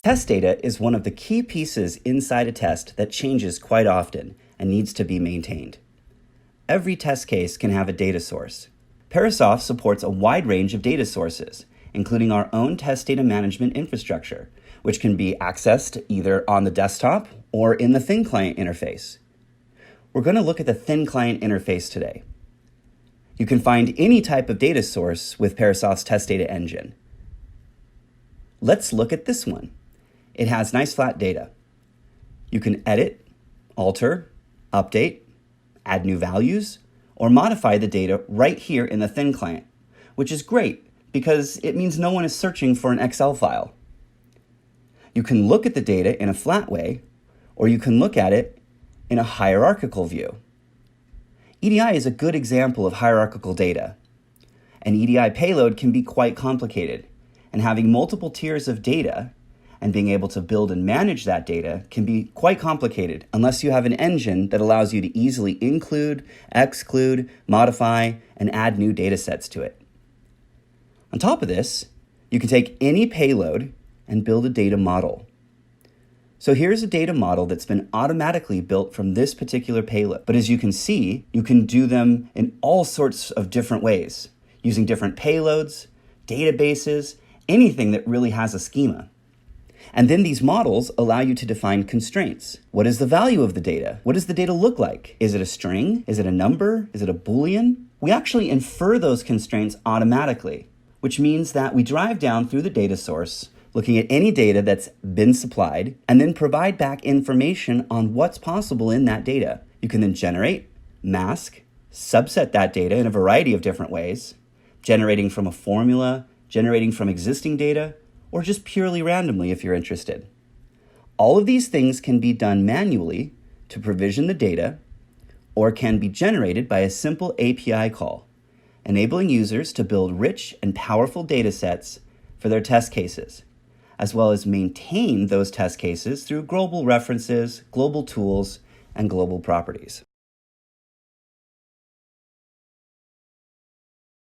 Test data is one of the key pieces inside a test that changes quite often and needs to be maintained. Every test case can have a data source. Parasoft supports a wide range of data sources, including our own test data management infrastructure, which can be accessed either on the desktop or in the thin client interface. We're going to look at the thin client interface today. You can find any type of data source with Parasoft's test data engine. Let's look at this one. It has nice flat data. You can edit, alter, update, add new values, or modify the data right here in the thin client, which is great because it means no one is searching for an Excel file. You can look at the data in a flat way, or you can look at it in a hierarchical view. EDI is a good example of hierarchical data. An EDI payload can be quite complicated, and having multiple tiers of data and being able to build and manage that data can be quite complicated unless you have an engine that allows you to easily include, exclude, modify, and add new data sets to it. On top of this, you can take any payload and build a data model. So here's a data model that's been automatically built from this particular payload. But as you can see, you can do them in all sorts of different ways, using different payloads, databases, anything that really has a schema. And then these models allow you to define constraints. What is the value of the data? What does the data look like? Is it a string? Is it a number? Is it a Boolean? We actually infer those constraints automatically, which means that we drive down through the data source, looking at any data that's been supplied, and then provide back information on what's possible in that data. You can then generate, mask, subset that data in a variety of different ways, generating from a formula, generating from existing data, or just purely randomly if you're interested. All of these things can be done manually to provision the data, or can be generated by a simple API call, enabling users to build rich and powerful data sets for their test cases, as well as maintain those test cases through global references, global tools, and global properties.